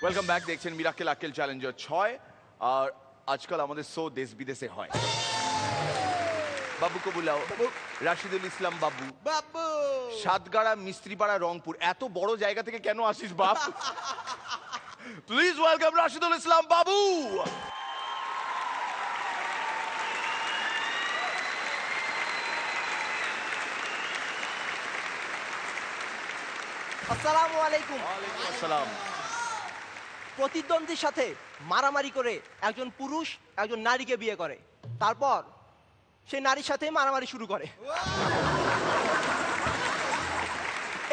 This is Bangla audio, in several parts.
Welcome back. দেখছেন মিরাকেল আক্কেল চ্যালেঞ্জার 6। আর আজকাল আমাদের শো দেশ বিদেশে হয়। বাবু কবুলাও, রাশিদুল ইসলাম বাবু, বাবু সাতগাড়া, মিস্ত্রিপাড়া, রংপুর। এত বড় জায়গা থেকে কেন আসিস বাপ? প্লিজ ওয়েলকাম রাশিদুল ইসলাম বাবু। আসসালামু আলাইকুম। ওয়ালাইকুম আসসালাম। প্রতিদ্বন্দ্বীর সাথে মারামারি করে একজন পুরুষ একজন নারীকে বিয়ে করে, তারপর সেই নারীর সাথে মারামারি শুরু করে।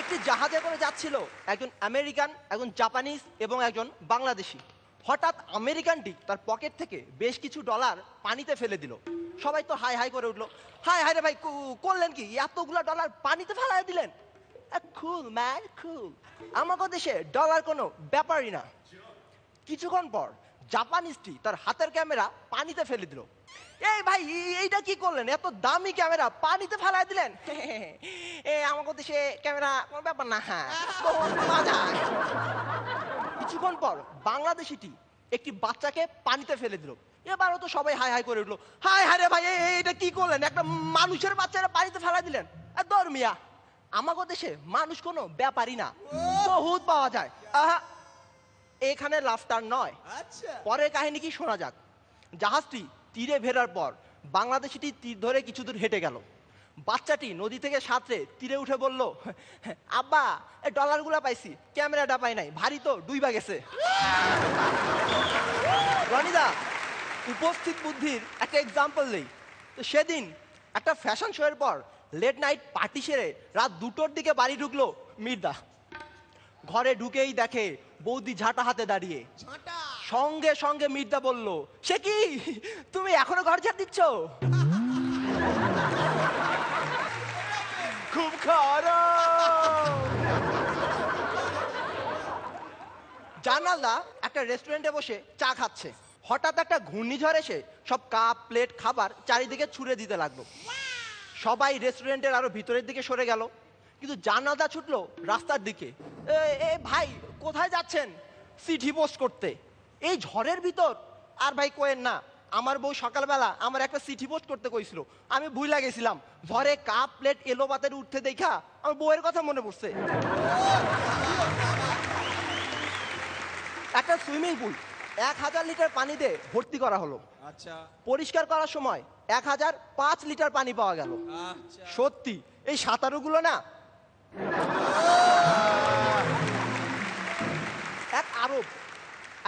একটি জাহাজে করে যাচ্ছিল একজন আমেরিকান, একজন জাপানিজ এবং একজন বাংলাদেশি। হঠাৎ আমেরিকানটি তার পকেট থেকে বেশ কিছু ডলার পানিতে ফেলে দিল। সবাই তো হাই হাই করে উঠলো, হাই হাই রে ভাই, করলেন কি? এতগুলা ডলার পানিতে ফেলাই দিলেন? কুল ম্যান, কুল। আমাদের দেশে ডলার কোনো ব্যাপারই না। কিছুক্ষণ পর জাপানিজটি তার হাতের ক্যামেরা পানিতে ফেলে দিল। এই ভাই, এইটা কি করলেন? এত দামি ক্যামেরা পানিতে ফেলাই দিলেন? আমাদের দেশে ক্যামেরা কোনো ব্যাপার না। হ্যাঁ, কিছুক্ষণ পর বাংলাদেশিটি একটি বাচ্চাকে পানিতে ফেলে দিল। এবারও তো সবাই হাই হাই করে উঠলো, হাই হাই রে ভাই, এইটা কি করলেন? একটা মানুষের বাচ্চারা পানিতে ফেলাই দিলেন? ধর্মিয়া, আমাদের দেশে মানুষ কোনো ব্যাপারই না, বহুত পাওয়া যায়। আহা, এখানে লাফটার নয়। পরের কাহিনী কি শোনা যাক। জাহাজটি তীরে ভেরার পর বাংলাদেশিটি তীর ধরে কিছু দূর হেঁটে গেল। বাচ্চাটি নদী থেকে সাঁতরে তীরে উঠে বলল, আব্বা, এই ডলারগুলো পাইছি, ক্যামেরাটা পাই নাই, ভারী তো ডুইবা গেছে। রনিদা, উপস্থিত বুদ্ধির একটা এক্সাম্পল নেই। তো সেদিন একটা ফ্যাশন শো এর পর লেট নাইট পার্টি সেরে রাত 2টোর দিকে বাড়ি ঢুকলো মির্দা। ঘরে ঢুকেই দেখে বৌদি ঝাঁটা হাতে দাঁড়িয়ে। সঙ্গে সঙ্গে মির্দা বলল, সে কি, তুমি এখনো ঘর ঝাড় দিচ্ছ? খুব খারাপ। জানালা একটা রেস্টুরেন্টে বসে চা খাচ্ছে। হঠাৎ একটা ঘূর্ণিঝড় এসে সব কাপ প্লেট খাবার চারিদিকে ছুঁড়ে দিতে লাগলো। সবাই রেস্টুরেন্টের আরো ভিতরের দিকে সরে গেল, কিন্তু জানালা ছুটলো রাস্তার দিকে। এ ভাই, কোথায় যাচ্ছেন? চিঠি পোস্ট করতে। এই ঝড়ের ভিতর? আর ভাই কোয়েন না, আমার বউ সকালবেলা আমার একটা চিঠি পোস্ট করতে কইছিল, আমি ভুইলা গেছিলাম। ঝড়ে কাপ প্লেট এলো পাতের উঠতে দেখা আমার বউয়ের কথা মনে পড়ছে। একটা সুইমিং পুল 1000 লিটার পানি দিয়ে ভর্তি করা হলো। আচ্ছা, পরিষ্কার করার সময় 1005 লিটার পানি পাওয়া গেল। আচ্ছা। সত্যি এই সাঁতারুগুলো না। এক আরব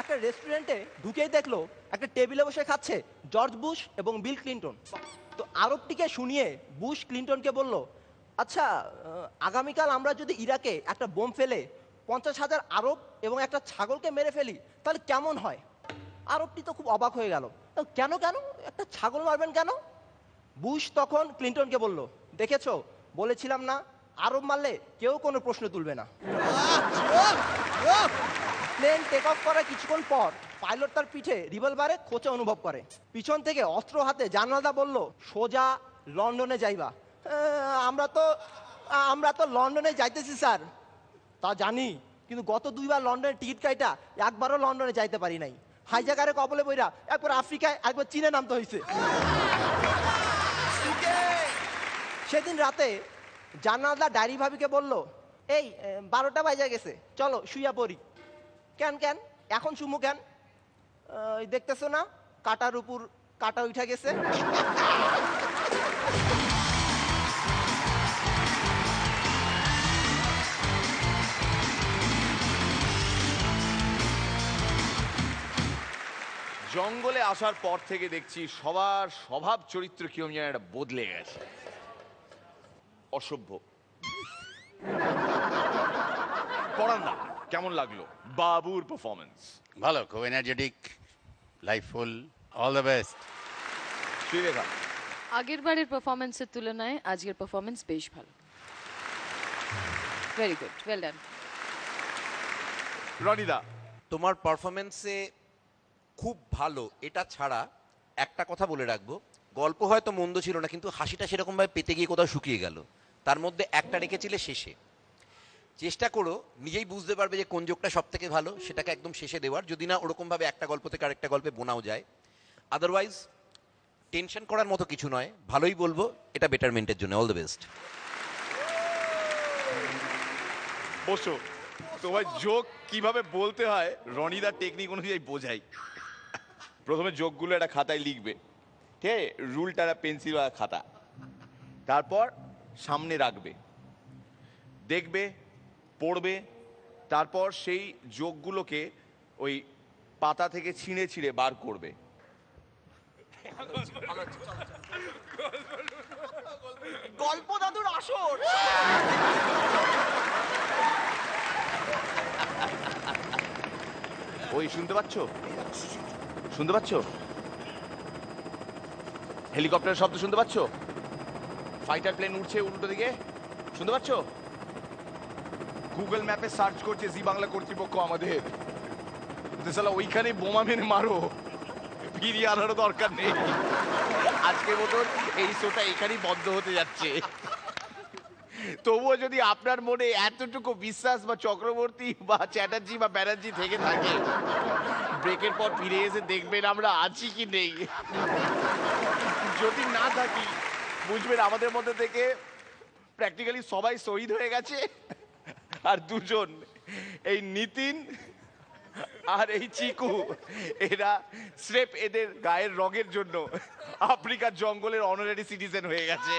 একটা রেস্টুরেন্টে ঢুকেই দেখলো একটা টেবিলে বসে খাচ্ছে জর্জ বুশ এবং বিল ক্লিন্টন। তো আরবটিকে শুনিয়ে বুশ ক্লিন্টনকে বলল, আচ্ছা, আগামীকাল আমরা যদি ইরাকে একটা বোম ফেলে 50,000 আরব এবং একটা ছাগলকে মেরে ফেলি তাহলে কেমন হয়? আরবটি তো খুব অবাক হয়ে গেল, কেন কেন একটা ছাগল মারবেন কেন? বুশ তখন ক্লিন্টনকে বলল, দেখেছো, বলেছিলাম না, আরব মারলে কেউ কোনো প্রশ্ন তুলবে না। প্লেন টেক অফ করার কিছুক্ষণ পর পাইলট তার পিঠে রিভলভারে খোঁচা অনুভব করে। পিছন থেকে অস্ত্র হাতে জানালা বলল, সোজা লন্ডনে যাইবা। আমরা তো লন্ডনে যাইতেছি স্যার। তা জানি, কিন্তু গত 2বার লন্ডনের টিকিট কাইটা একবারও লন্ডনে যাইতে পারি নাই। হাইজাকারে কবলে বইরা একবার আফ্রিকায় একবার চীনে নামতে হয়েছে। সেদিন রাতে জানালা ডায়েরি ভাবিকে বলল, এই 12টা বাজে গেছে, চলো শুইয়া পড়ি। কেন কেন এখন শুমু কেন? দেখতেছো না কাটার উপর কাটা উঠা গেছে। জঙ্গলে আসার পর থেকে দেখছি সবার স্বভাব চরিত্র কিরম যেন একটা বদলে গেছে। অসভ্য। পড়ান না, কেমন লাগলো বাবুর পারফরমেন্স? ভালো, খুব energetic, lifeful, all the best. Srirekha? আগের বারের পারফরমেন্সের তুলনায় আজকের পারফরমেন্স বেশ ভালো। Very good, well done. রনিদা, তোমার পারফরমেন্সে খুব ভালো, এটা ছাড়া একটা কথা বলে রাখবো, গল্প হয়তো মন্দ ছিল না, কিন্তু হাসিটা সেরকমভাবে পেতে গিয়ে কোথাও শুকিয়ে গেল। তার মধ্যে একটা রেখেছিলে শেষে। চেষ্টা করো, নিজেই বুঝতে পারবে যে কোন জোকটা সব থেকে ভালো, সেটাকে একদম শেষে দেওয়ার, যদি না ওরকমভাবে একটা গল্প থেকে আরেকটা গল্পে বোনাও যায়। আদারওয়াইজ টেনশন করার মতো কিছু নয়, ভালোই বলবো, এটা বেটারমেন্টের জন্য। All the best. বসো। তোমার জোক কিভাবে বলতে হয় রনিদার টেকনিক অনুযায়ী বোঝাই। প্রথমে জোকগুলো একটা খাতায় লিখবে, ঠিক আছে? রুলটা পেন্সিল আর খাতা, তারপর সামনে রাখবে, দেখবে, পড়বে, তারপর সেই জোকগুলোকে ওই পাতা থেকে ছিঁড়ে ছিঁড়ে বার করবে। গল্প দাদুর আসর। ওই শুনতে পাচ্ছ? শুনতে পাচ্ছ? হেলিকপ্টারের শব্দ শুনতে পাচ্ছ? ফাইটার প্লেন উঠছে উল্টো দিকে, শুনতে পাচ্ছ? গুগল ম্যাপে সার্চ করছে জি বাংলা কর্তৃপক্ষ আমাদের। শালা ওইখানে বোমা মেরে মারো, ফিরিয়ে আনারও দরকার নেই। আজকের মতন এই শোটা এখানেই বন্ধ হতে যাচ্ছে। তবুও যদি আপনার মনে এতটুকু বিশ্বাস বা চক্রবর্তী বা চ্যাটার্জি বা ব্যানার্জি থেকে থাকে, ব্রেকের পর ফিরে এসে দেখবেন আমরা আছি কি নেই। যদি না থাকি, বুঝবেন আমাদের মধ্যে থেকে প্র্যাকটিক্যালি সবাই শহীদ হয়ে গেছে, আর দুজন, এই নিতিন আর এই চিকু, এরা স্রেফ এদের গায়ের রঙের জন্য আফ্রিকার জঙ্গলের অনারারি সিটিজেন হয়ে গেছে।